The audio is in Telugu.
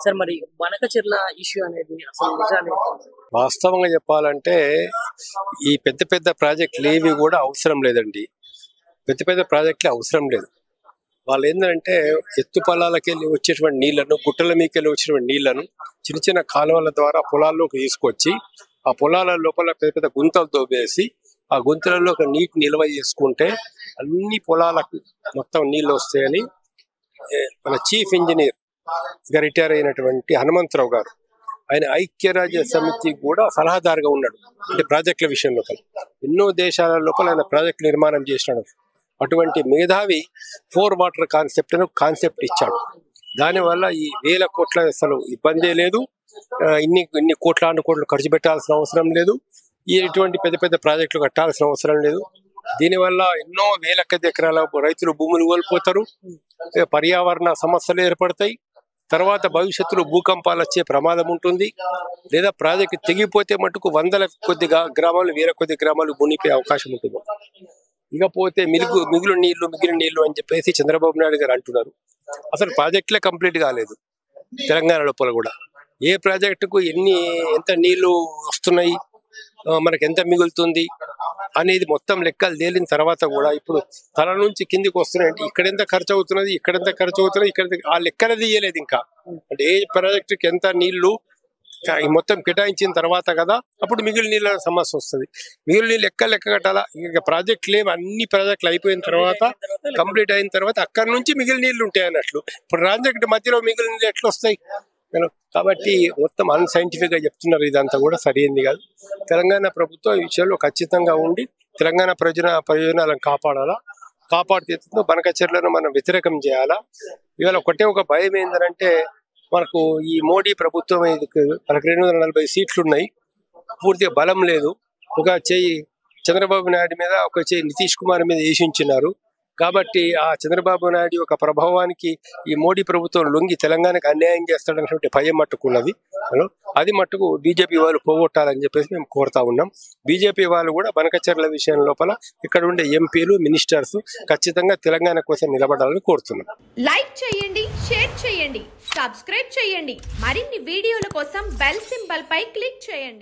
సార్ మరి బనకచెర్ల ఇష్యూ అనేది అసలు నిజాలు వాస్తవంగా చెప్పాలంటే ఈ పెద్ద పెద్ద ప్రాజెక్టులు ఏవి కూడా అవసరం లేదండి. పెద్ద పెద్ద ప్రాజెక్టులు అవసరం లేదు. వాళ్ళు ఏంటంటే ఎత్తు పొలాలకి వెళ్ళి వచ్చేటువంటి నీళ్లను, గుట్టల మీదకి వెళ్ళి వచ్చేటువంటి నీళ్లను చిన్న చిన్న కాలువల ద్వారా పొలాల్లోకి తీసుకొచ్చి ఆ పొలాల లోపల పెద్ద పెద్ద గుంతలు తోవేసి ఆ గుంతలలో నీటి నిల్వ చేసుకుంటే అన్ని పొలాలకు మొత్తం నీళ్లు వస్తాయని మన చీఫ్ ఇంజనీర్ రిటైర్ అయినటువంటి హనుమంతరావు గారు, ఆయన ఐక్యరాజ్య సమితి కూడా సలహాదారుగా ఉన్నాడు. అంటే ప్రాజెక్టుల విషయంలో ఎన్నో దేశాల లోపల ఆయన ప్రాజెక్టు నిర్మాణం చేసినాడు. అటువంటి మేధావి 4 వాటర్ కాన్సెప్ట్ అని కాన్సెప్ట్ ఇచ్చాడు. దానివల్ల ఈ వేల కోట్ల అసలు ఇబ్బందే లేదు. ఇన్ని కోట్లు ఖర్చు పెట్టాల్సిన అవసరం లేదు. ఇటువంటి పెద్ద పెద్ద ప్రాజెక్టులు కట్టాల్సిన అవసరం లేదు. దీనివల్ల ఎన్నో వేల కొద్ది ఎకరాల రైతులు భూములు కోల్పోతారు. పర్యావరణ సమస్యలు ఏర్పడతాయి. తర్వాత భవిష్యత్తులో భూకంపాలు వచ్చే ప్రమాదం ఉంటుంది. లేదా ప్రాజెక్టు తెగిపోతే మటుకు వందల కొద్ది గ్రామాలు, వేల కొద్ది గ్రామాలు మునిపోయే అవకాశం ఉంటుంది. ఇకపోతే మిగిలిన నీళ్లు అని చెప్పేసి చంద్రబాబు నాయుడు గారు అంటున్నారు. అసలు ప్రాజెక్టులే కంప్లీట్ కాలేదు తెలంగాణ లోపల కూడా. ఏ ప్రాజెక్టుకు ఎంత నీళ్లు వస్తున్నాయి, మనకి ఎంత మిగులుతుంది అనేది మొత్తం లెక్కలు తేలిన తర్వాత కూడా ఇప్పుడు తల నుంచి కిందికి వస్తున్నాయంటే ఇక్కడెంత ఖర్చు అవుతున్నది, ఇక్కడ ఆ లెక్కలు తీయలేదు ఇంకా. అంటే ఏ ప్రాజెక్టుకి ఎంత నీళ్లు మొత్తం కేటాయించిన తర్వాత కదా అప్పుడు మిగిలిన నీళ్ళ సమస్య వస్తుంది. మిగిలిన నీళ్ళు లెక్క కట్టాలా. ఇక ప్రాజెక్టులు అన్ని ప్రాజెక్టులు అయిపోయిన తర్వాత కంప్లీట్ అయిన తర్వాత అక్కడి నుంచి మిగిలిన నీళ్లు ఉంటాయి అన్నట్లు. ఇప్పుడు ప్రాజెక్టు మధ్యలో మిగిలిన నీళ్ళు ఎట్లా వస్తాయి? కాబట్టి మొత్తం అన్సైంటిఫిక్ గా చెప్తున్నారు. ఇదంతా కూడా సరైనది కాదు. తెలంగాణ ప్రభుత్వం ఈ విషయంలో ఖచ్చితంగా ఉండి తెలంగాణ ప్రయోజనాలను కాపాడాలా. కాపాడితే బనకచెర్లను మనం వ్యతిరేకం చేయాలా. ఇవాళ ఒక భయం ఏంటంటే మనకు ఈ మోడీ ప్రభుత్వం మనకు 240 సీట్లు ఉన్నాయి. పూర్తిగా బలం లేదు. ఒక చెయ్యి చంద్రబాబు నాయుడు మీద, ఒక చెయ్యి నితీష్ కుమార్ మీద వేసించినారు. కాబట్టి ఆ చంద్రబాబు నాయుడు యొక్క ప్రభావానికి ఈ మోడీ ప్రభుత్వం లొంగి తెలంగాణకు అన్యాయం చేస్తాడన్నటువంటి భయం మట్టుకున్నది. అది మట్టుకు బీజేపీ వాళ్ళు పోగొట్టాలని చెప్పేసి మేము కోరుతా ఉన్నాం. బీజేపీ వాళ్ళు కూడా బనకచెర్ల విషయం లోపల ఇక్కడ ఉండే ఎంపీలు, మినిస్టర్స్ ఖచ్చితంగా తెలంగాణ కోసం నిలబడాలని కోరుతున్నాం. లైక్ చేయండి, షేర్ చేయండి, సబ్స్క్రైబ్ చేయండి. మరిన్ని వీడియోల కోసం బెల్ సింబల్ పై క్లిక్ చేయండి.